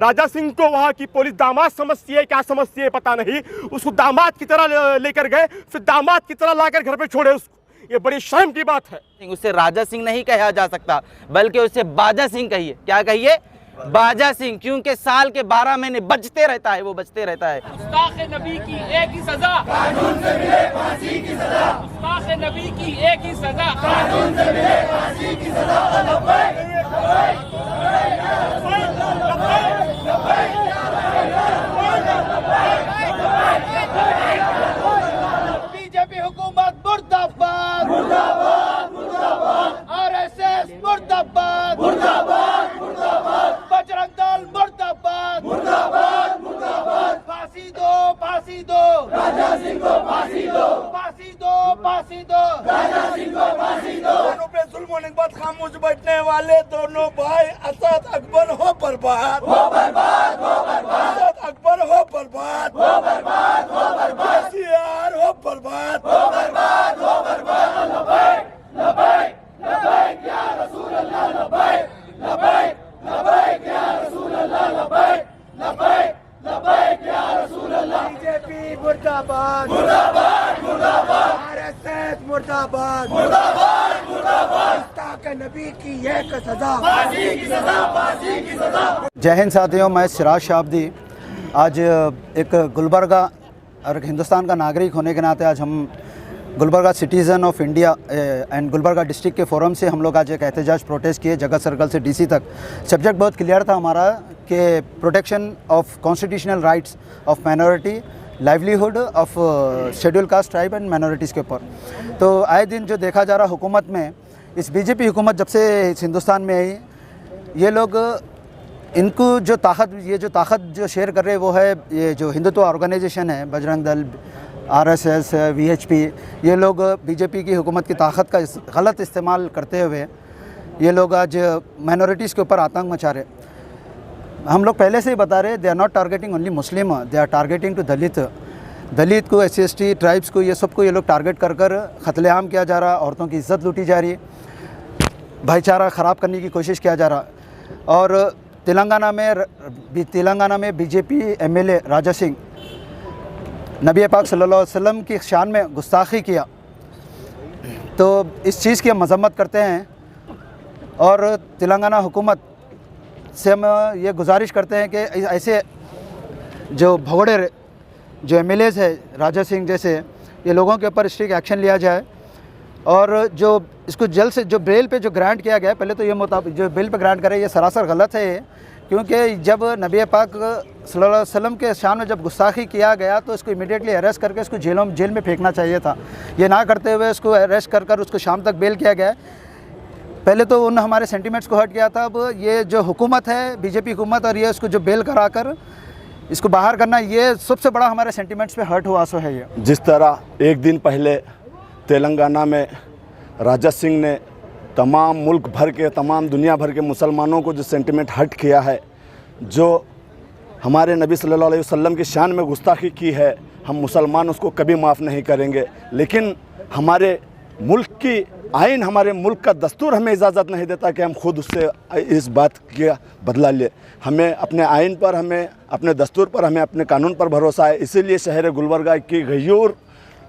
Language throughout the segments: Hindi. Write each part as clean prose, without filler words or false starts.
राजा सिंह को वहाँ की पुलिस दामाद समझती है, क्या समझती है पता नहीं, उसको दामाद की तरह लेकर गए, फिर दामाद की तरह लाकर घर पे छोड़े उसको। ये बड़ी शर्म की बात है। उसे राजा सिंह नहीं कहा जा सकता, बल्कि उसे बाजा सिंह कहिए। क्या कहिए? बाजा सिंह, क्योंकि साल के 12 महीने बजते रहता है, वो बजते रहता है। गुस्ताखे नबी की एक ही सजा, कानून से मिले फांसी की सजा। गुस्ताखे नबी की एक ही सजा, कानून से मिले फांसी की सजा। बीजेपी हुकूमत मुर्दाबाद, मुर्दाबाद, मुर्दाबाद। आरएसएस मुर्दाबाद, मुर्दाबाद, मुर्दाबाद। बजरंग दल मुर्दाबाद, मुर्दाबाद, मुर्दाबाद। फांसी दो, फांसी दो राजा सिंह को, फांसी दो, फांसी दो, फांसी दो राजा सिंह को, फांसी दो। दोनों पे जुल्म होने के बाद खामोश बैठने वाले दोनों भाई असद अकबर हो बर्बाद, हो बर्बाद, हो बर्बाद। असद अकबर हो बर्बाद, हो बर्बाद, हो बर्बाद। सीआर हो बर्बाद, हो बर्बाद, हो बर्बाद। लबैक, लबैक, लबैक या रसूल अल्लाह, लबैक, लबैक, लबैक या रसूल अल्लाह, लबैक, लबैक, लबैक या रसूल अल्लाह। बीजेपी मुर्दाबाद, मुर्दाबाद, मुर्दाबाद। आरएसएस मुर्दाबाद, मुर्दाबाद, मुर्दाबाद। गुस्ताखे नबी की एक सजा, फांसी की सजा, फांसी की सजा। जय हिंद साथियों, मैं सिराज शाब्दी। आज एक गुलबर्गा और एक हिंदुस्तान का नागरिक होने के नाते आज हम Gulbarga citizen of India and Gulbarga district के फोरम से हम लोग आज एक एहतजाज प्रोटेस्ट किए जगत सर्कल से डीसी तक। सब्जेक्ट बहुत क्लियर था हमारा कि protection of constitutional rights of minority, livelihood of schedule caste, tribe and minorities के ऊपर। तो आए दिन जो देखा जा रहा हुकूमत में, इस बीजेपी हुकूमत जब से इस हिंदुस्तान में आई, ये लोग इनको जो ताकत जो शेयर कर रहे हैं वो है ये जो हिंदुत्व ऑर्गेनाइजेशन है, बजरंग दल, आरएसएस, वीएचपी, ये लोग बीजेपी की हुकूमत की ताकत का गलत इस्तेमाल करते हुए ये लोग आज माइनॉरिटीज़ के ऊपर आतंक मचा रहे। हम लोग पहले से ही बता रहे, they are not targeting only Muslim, they are targeting to Dalit को, SC/ST ट्राइब्स को, ये सबको ये लोग टारगेट कर कत्लेआम किया जा रहा, औरतों की इज्जत लूटी जा रही, भाईचारा ख़राब करने की कोशिश किया जा रहा। और तेलंगाना में बीजेपी MLA राजा सिंह नबी पाक सल्लल्लाहु अलैहि वसल्लम की शान में गुस्ताखी किया, तो इस चीज़ की हम मजम्मत करते हैं। और तेलंगाना हुकूमत से हम ये गुजारिश करते हैं कि ऐसे जो भगोड़े जो MLAs है राजा सिंह जैसे, ये लोगों के ऊपर स्ट्रिक्ट एक्शन लिया जाए। और जो इसको जल्द से जो बेल पे जो ग्रांट किया गया, पहले तो ये मुताबिक जो बेल पे ग्रांट करे ये सरासर गलत है, क्योंकि जब नबी पाक सल्लल्लाहु अलैहि वसल्लम के शान में जब गुस्ताखी किया गया तो इसको इमीडिएटली अरेस्ट करके इसको जेल में फेंकना चाहिए था। ये ना करते हुए उसको अरेस्ट कर उसको शाम तक बेल किया गया। पहले तो उन हमारे सेंटिमेंट्स को हर्ट किया था। अब ये जो हुकूमत है, बीजेपी हुकूमत, और ये उसको जो बेल करा कर इसको बाहर करना, ये सबसे बड़ा हमारे सेंटिमेंट्स पे हर्ट हुआ सो है। ये जिस तरह एक दिन पहले तेलंगाना में राजा सिंह ने तमाम मुल्क भर के, तमाम दुनिया भर के मुसलमानों को जो सेंटिमेंट हर्ट किया है, जो हमारे नबी सल्लल्लाहु अलैहि वसल्लम की शान में गुस्ताखी की है, हम मुसलमान उसको कभी माफ़ नहीं करेंगे। लेकिन हमारे मुल्क की आइन, हमारे मुल्क का दस्तूर हमें इजाज़त नहीं देता कि हम खुद उससे इस बात का बदला ले। हमें अपने आइन पर, हमें अपने दस्तूर पर, हमें अपने कानून पर भरोसा है। इसीलिए शहर गुलबर्गा की गयूर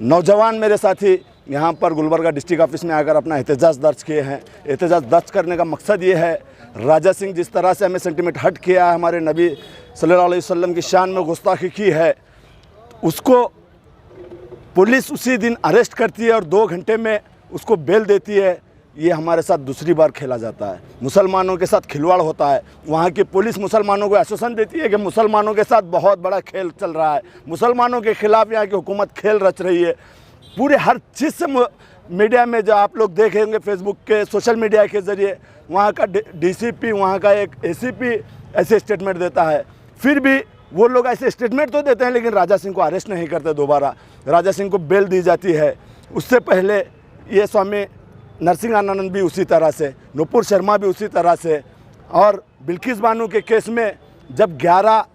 नौजवान मेरे साथी यहाँ पर गुलबर्गा डिस्ट्रिक्ट ऑफिस में आकर अपना एहतजाज दर्ज किए हैं। एहतजाज दर्ज करने का मकसद ये है, राजा सिंह जिस तरह से हमें सेंटिमेंट हर्ट किया है, हमारे नबी सल्लल्लाहु अलैहि वसल्लम की शान में गुस्ताखी की है, उसको पुलिस उसी दिन अरेस्ट करती है और 2 घंटे में उसको बेल देती है। ये हमारे साथ दूसरी बार खेला जाता है, मुसलमानों के साथ खिलवाड़ होता है। वहाँ की पुलिस मुसलमानों को आश्वासन देती है कि मुसलमानों के साथ बहुत बड़ा खेल चल रहा है, मुसलमानों के खिलाफ यहाँ की हुकूमत खेल रच रही है। पूरे हर चीज़ से मीडिया में जो आप लोग देखेंगे, फेसबुक के, सोशल मीडिया के ज़रिए, वहाँ का DCP, वहाँ का एक ACP ऐसे स्टेटमेंट देता है। फिर भी वो लोग ऐसे स्टेटमेंट तो देते हैं, लेकिन राजा सिंह को अरेस्ट नहीं करते। दोबारा राजा सिंह को बेल दी जाती है। उससे पहले ये स्वामी नरसिंहानंद भी उसी तरह से, नुपुर शर्मा भी उसी तरह से, और बिल्किस बानो के केस में जब 11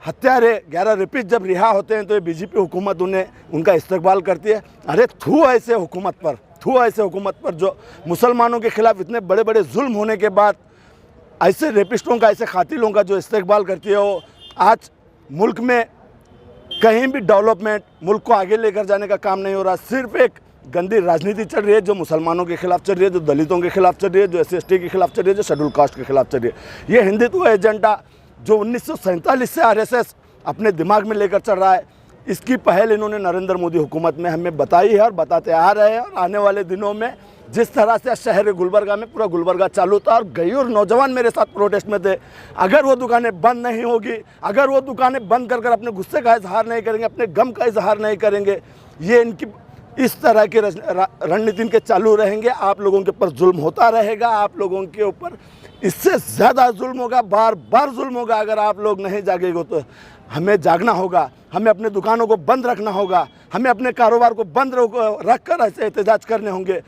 हत्यारे, 11 रेपिस्ट जब रिहा होते हैं तो ये बीजेपी हुकूमत उनका इस्तकबाल करती है। अरे थू ऐसे हुकूमत पर जो मुसलमानों के खिलाफ इतने बड़े बड़े जुल्म होने के बाद ऐसे रेपिस्टों का, ऐसे कातिलों का जो इस्तेकबाल करती है, वो आज मुल्क में कहीं भी डेवलपमेंट, मुल्क को आगे लेकर जाने का काम नहीं हो रहा। सिर्फ एक गंदी राजनीति चल रही है जो मुसलमानों के खिलाफ चल रही है, जो दलितों के खिलाफ चल रही है, जो SC/ST के खिलाफ चल रही है, जो शेड्यूल कास्ट के खिलाफ चल रही है। ये हिंदुत्व एजेंडा जो 1947 से RSS अपने दिमाग में लेकर चल रहा है, इसकी पहल इन्होंने नरेंद्र मोदी हुकूमत में हमें बताई है और बताते आ रहे हैं। और आने वाले दिनों में जिस तरह से शहर गुलबर्गा में पूरा गुलबर्गा चालू था और गयूर नौजवान मेरे साथ प्रोटेस्ट में थे, अगर वो दुकानें बंद नहीं होगी, अगर वो दुकानें बंद कर अपने गुस्से का इजहार नहीं करेंगे, अपने गम का इजहार नहीं करेंगे, ये इनकी इस तरह की रणनीति इनके चालू रहेंगे, आप लोगों के ऊपर जुल्म होता रहेगा, आप लोगों के ऊपर इससे ज़्यादा जुल्म होगा, बार बार जुल्म होगा। अगर आप लोग नहीं जागेंगे तो हमें जागना होगा, हमें अपने दुकानों को बंद रखना होगा, हमें अपने कारोबार को बंद रख कर ऐसे एहतजाज करने होंगे।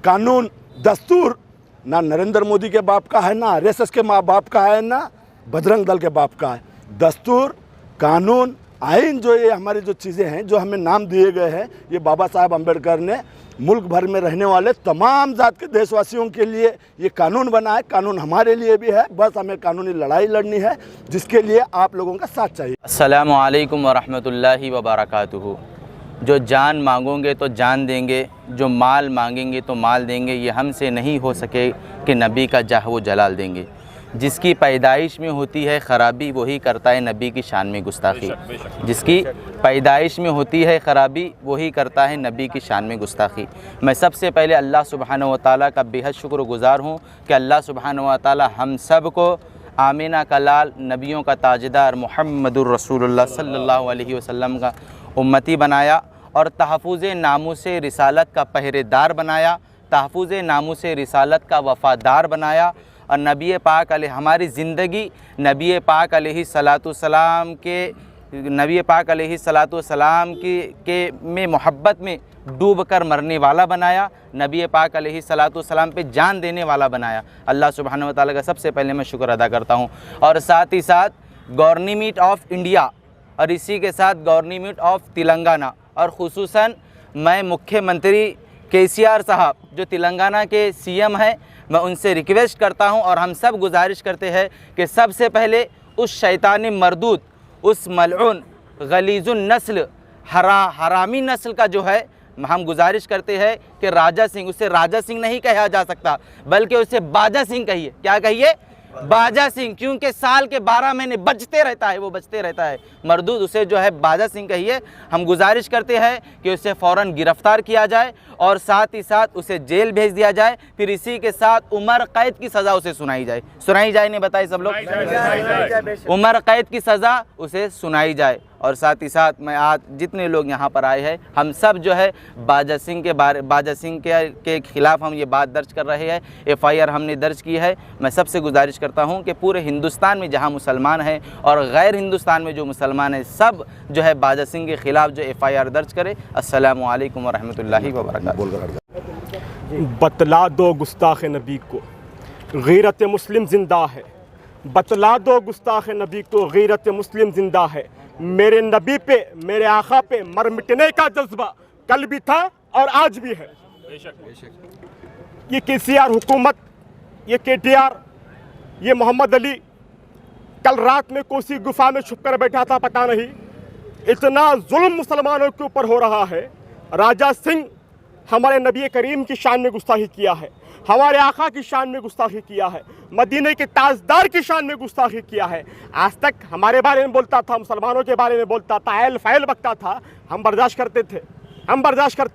कानून दस्तूर ना नरेंद्र मोदी के बाप का है, ना RSS के माँ बाप का है, ना बजरंग दल के बाप का है। दस्तूर, कानून, आइन, जो ये हमारी जो चीज़ें हैं, जो हमें नाम दिए गए हैं, ये बाबा साहब अम्बेडकर ने मुल्क भर में रहने वाले तमाम जात के देशवासियों के लिए ये कानून बना है। कानून हमारे लिए भी है, बस हमें कानूनी लड़ाई लड़नी है, जिसके लिए आप लोगों का साथ चाहिए। अस्सलामु अलैकुम वरहमतुल्लाहि वबरकातुहू। जो जान मांगोगे तो जान देंगे, जो माल मांगेंगे तो माल देंगे, ये हमसे नहीं हो सके कि नबी का जाह व जलाल देंगे। जिसकी पैदाइश में होती है ख़राबी, वही करता है नबी की शान में गुस्ताखी। जिसकी पैदाइश में होती है ख़राबी, वही करता है नबी की शान में गुस्ताखी। मैं सबसे पहले अल्लाह सुब्हानहू व तआला का बेहद शुक्रगुज़ार हूँ कि अल्लाह सुब्हानहू व तआला हम सब को आमीना का लाल, नबियों का ताजदार मुहम्मदुर रसूलुल्लाह सल्लल्लाहु अलैहि वसल्लम का उम्मती बनाया और तहफ़्फ़ुज़ नामूस रिसालत का पहरेदार बनाया, तहफ़्फ़ुज़ नामूस रिसालत का वफ़ादार बनाया। और नबी पाक अलैहि हमारी ज़िंदगी नबी पाक अलैहि सलातु सलाम के में मोहब्बत में डूब कर मरने वाला बनाया, नबी पाक अलैहि सलातु सलाम पे जान देने वाला बनाया। अल्लाह सुब्हानहू व तआला का सबसे पहले मैं शुक्र अदा करता हूँ। और साथ ही साथ गवर्नमेंट ऑफ इंडिया और इसी के साथ गवर्नमेंट ऑफ तेलंगाना और ख़ुसूसन मैं मुख्यमंत्री KCR साहब जो तेलंगाना के CM हैं, मैं उनसे रिक्वेस्ट करता हूं और हम सब गुजारिश करते हैं कि सबसे पहले उस शैतानी मरदूद, उस मलऊन गलीजुन नस्ल, हरामी नस्ल का जो है, हम गुजारिश करते हैं कि राजा सिंह, उसे राजा सिंह नहीं कहा जा सकता बल्कि उसे बाजा सिंह कहिए। क्या कहिए? बाजा सिंह, क्योंकि साल के 12 महीने बजते रहता है, वो बजते रहता है मरदूद, उसे जो है बाजा सिंह कहिए। हम गुजारिश करते हैं कि उसे फ़ौरन गिरफ़्तार किया जाए और साथ ही साथ उसे जेल भेज दिया जाए, फिर इसी के साथ उम्र कैद की सज़ा उसे सुनाई जाए। नहीं बताए सब लोग? उम्र कैद की सज़ा उसे सुनाई जाए। और साथ ही साथ मैं आज जितने लोग यहाँ पर आए हैं, हम सब जो है बाजा सिंह के ख़िलाफ़ हम ये बात दर्ज कर रहे हैं, FIR हमने दर्ज की है। मैं सबसे गुजारिश करता हूँ कि पूरे हिंदुस्तान में जहाँ मुसलमान हैं और गैर हिंदुस्तान में जो मुसलमान हैं, सब जो है बाजा सिंह के ख़िलाफ़ जो FIR दर्ज करे। अस्सलामु अलैकुम वरहमतुल्लाहि वबरकातुहू। बतला दो गुस्ताख नबी को गैरत मुस्लिम ज़िंदा है, बतला दो गुस्ताख नबी को गैरत मुस्लिम ज़िंदा है। मेरे नबी पे, मेरे आका पे मर मिटने का जज्बा कल भी था और आज भी है। ये KCR हुकूमत, ये KTR, ये मोहम्मद अली कल रात में कोसी गुफा में छुप कर बैठा था, पता नहीं इतना जुल्म मुसलमानों के ऊपर हो रहा है। राजा सिंह हमारे नबी करीम की शान में गुस्ताखी किया है, हमारे आका की शान में गुस्ताखी किया है, मदीने के ताजदार की शान में गुस्ताखी किया है। आज तक हमारे बारे में बोलता था, मुसलमानों के बारे में बोलता था, ऐल फैल बकता था, हम बर्दाश्त करते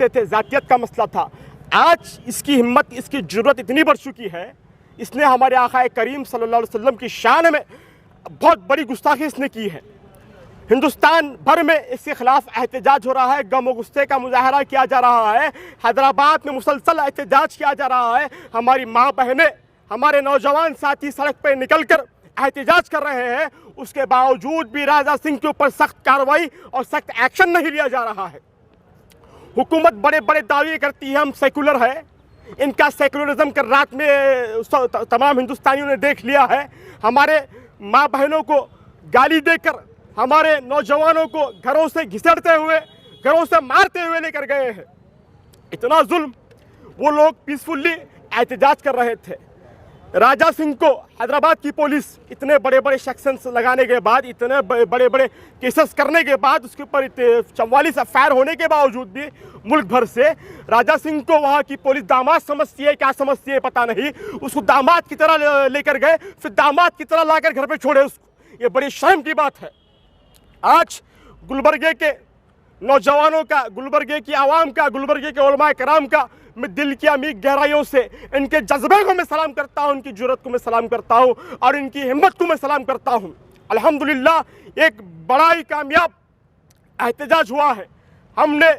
थे, जातियत का मसला था। आज इसकी हिम्मत, इसकी ज़रूरत इतनी बढ़ चुकी है, इसने हमारे आका करीम सल्लल्लाहु अलैहि वसल्लम की शान में बहुत बड़ी गुस्ताखी इसने की है। हिंदुस्तान भर में इसके खिलाफ एहतजाज हो रहा है, गम और गुस्से का मुजाहरा किया जा रहा है। हैदराबाद में मुसलसल एहतजाज किया जा रहा है। हमारी माँ बहनें, हमारे नौजवान साथी सड़क पर निकल कर एहतजाज कर रहे हैं, उसके बावजूद भी राजा सिंह के ऊपर सख्त कार्रवाई और सख्त एक्शन नहीं लिया जा रहा है। हुकूमत बड़े बड़े दावे करती है हम सेकुलर है, इनका सेकुलरिज्म कर रात में तमाम हिंदुस्तानियों ने देख लिया है। हमारे माँ बहनों को गाली देकर, हमारे नौजवानों को घरों से घिसड़ते हुए, घरों से मारते हुए लेकर गए हैं। इतना जुल्म। वो लोग पीसफुली एहतजाज कर रहे थे, राजा सिंह को हैदराबाद की पुलिस इतने बड़े बड़े सेक्शंस लगाने के बाद, इतने बड़े बड़े केसेस करने के बाद, उसके ऊपर 44 एफआईआर होने के बावजूद भी मुल्क भर से राजा सिंह को वहाँ की पुलिस दामाद समझती है, क्या समझती है पता नहीं, उसको दामाद की तरह लेकर गए, फिर दामाद की तरह लाकर घर पे छोड़े उसको। ये बड़ी शर्म की बात है। आज गुलबर्गे के नौजवानों का, गुलबर्गे की आवाम का, गुलबर्गे के उलमा कराम का मैं दिल की अमीर गहराइयों से इनके जज्बे को मैं सलाम करता हूँ, इनकी जुर्रत को मैं सलाम करता हूँ और इनकी हिम्मत को मैं सलाम करता हूँ। अल्हम्दुलिल्लाह एक बड़ा ही कामयाब एहतजाज हुआ है। हमने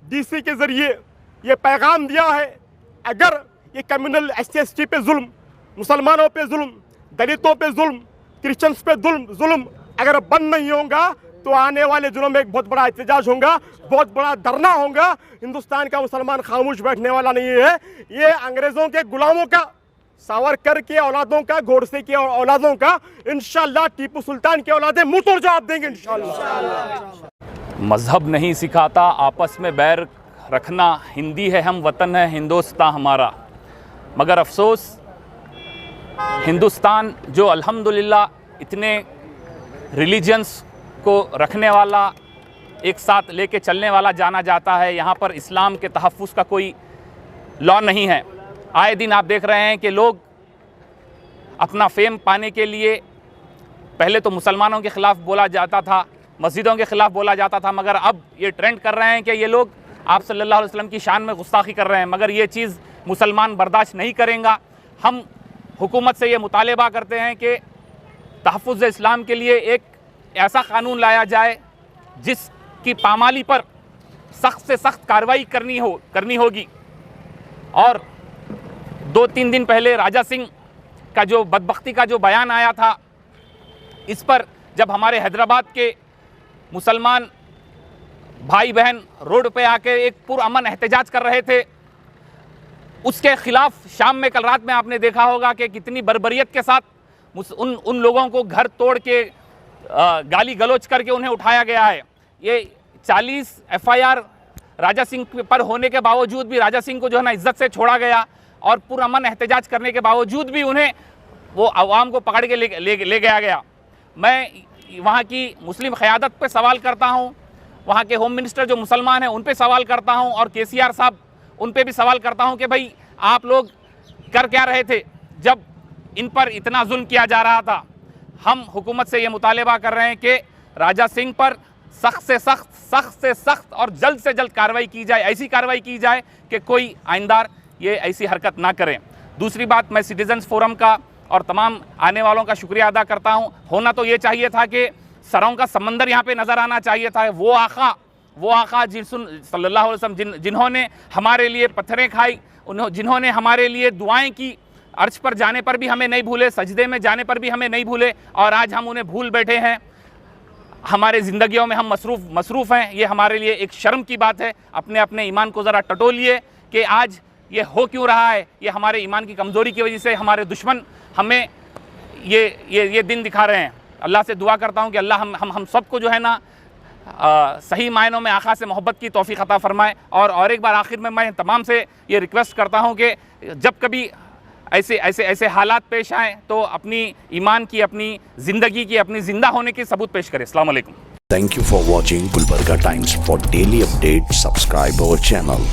डीसी के ज़रिए ये पैगाम दिया है, अगर ये कम्युनल SC/ST पे जुल्म, मुसलमानों पे जुल्म, दलितों पे जुल्म, क्रिश्चियंस पे जुल्म अगर बंद नहीं होगा तो आने वाले दिनों में एक बहुत बड़ा एहतजाज होगा, बहुत बड़ा धरना होगा। हिंदुस्तान का मुसलमान खामोश बैठने वाला नहीं है। ये अंग्रेज़ों के गुलामों का, सावरकर के औलादों का, गोडसे के औलादों का, इंशाअल्लाह टीपू सुल्तान के औलादे मुंह तोड़ जवाब देंगे इंशाअल्लाह। मज़हब नहीं सिखाता आपस में बैर रखना, हिंदी है हम वतन है हिंदुस्तान हमारा। मगर अफसोस हिंदुस्तान जो अल्हम्दुलिल्लाह इतने रिलीजन्स को रखने वाला, एक साथ लेके चलने वाला जाना जाता है, यहाँ पर इस्लाम के तहफ़्फ़ुज़ का कोई लॉ नहीं है। आए दिन आप देख रहे हैं कि लोग अपना फेम पाने के लिए पहले तो मुसलमानों के ख़िलाफ़ बोला जाता था, मस्जिदों के ख़िलाफ़ बोला जाता था, मगर अब ये ट्रेंड कर रहे हैं कि ये लोग आप सल्लल्लाहु अलैहि वसल्लम की शान में गुस्ताखी कर रहे हैं। मगर ये चीज़ मुसलमान बर्दाश्त नहीं करेंगे। हम हुकूमत से ये मुतालबा करते हैं कि तहफ़्फ़ुज़ इस्लाम के लिए एक ऐसा कानून लाया जाए जिसकी पामाली पर सख्त से सख्त कार्रवाई करनी होगी। और 2-3 दिन पहले राजा सिंह का जो बदबख्ती का जो बयान आया था, इस पर जब हमारे हैदराबाद के मुसलमान भाई बहन रोड पे आके एक पुरअमन एहतजाज कर रहे थे, उसके ख़िलाफ़ शाम में, कल रात में आपने देखा होगा कि कितनी बर्बरियत के साथ उन लोगों को घर तोड़ के गाली गलौज करके उन्हें उठाया गया है। ये 40 एफआईआर राजा सिंह पर होने के बावजूद भी राजा सिंह को जो है ना इज्जत से छोड़ा गया और पुरअमन एहतजाज करने के बावजूद भी उन्हें वो अवाम को पकड़ के ले गया। मैं वहाँ की मुस्लिम क़यादत पे सवाल करता हूँ, वहाँ के होम मिनिस्टर जो मुसलमान हैं उन पे सवाल करता हूँ और KCR साहब उन पे भी सवाल करता हूँ कि भाई आप लोग कर क्या रहे थे जब इन पर इतना जुल्म किया जा रहा था। हम हुकूमत से ये मुतालबा कर रहे हैं कि राजा सिंह पर सख्त से सख्त और जल्द से जल्द कार्रवाई की जाए, ऐसी कार्रवाई की जाए कि कोई आइंदार ये ऐसी हरकत ना करें। दूसरी बात, मैं सिटीजन्स फोरम का और तमाम आने वालों का शुक्रिया अदा करता हूँ। होना तो ये चाहिए था कि सरों का समंदर यहाँ पे नज़र आना चाहिए था। वो आका सल्लल्लाहु अलैहि वसल्लम जिन्होंने हमारे लिए पत्थरें खाई, जिन्होंने हमारे लिए दुआएँ की, अर्श पर जाने पर भी हमें नहीं भूले, सजदे में जाने पर भी हमें नहीं भूले, और आज हम उन्हें भूल बैठे हैं। हमारे ज़िंदगियों में हम मसरूफ़ हैं। ये हमारे लिए एक शर्म की बात है। अपने अपने ईमान को ज़रा टटोलिए कि आज ये हो क्यों रहा है। ये हमारे ईमान की कमज़ोरी की वजह से हमारे दुश्मन हमें ये दिन दिखा रहे हैं। अल्लाह से दुआ करता हूँ कि अल्लाह हम सबको जो है ना सही मायनों में आका से मोहब्बत की तौफ़ीक़ अता फ़रमाए। और एक बार आखिर में मैं तमाम से ये रिक्वेस्ट करता हूँ कि जब कभी ऐसे हालात पेश आए तो अपनी ईमान की, अपनी ज़िंदगी की, अपनी ज़िंदा होने की सबूत पेश करें। अस्सलाम वालेकुम। Thank you for watching Gulbarga Times. For daily updates, subscribe our channel.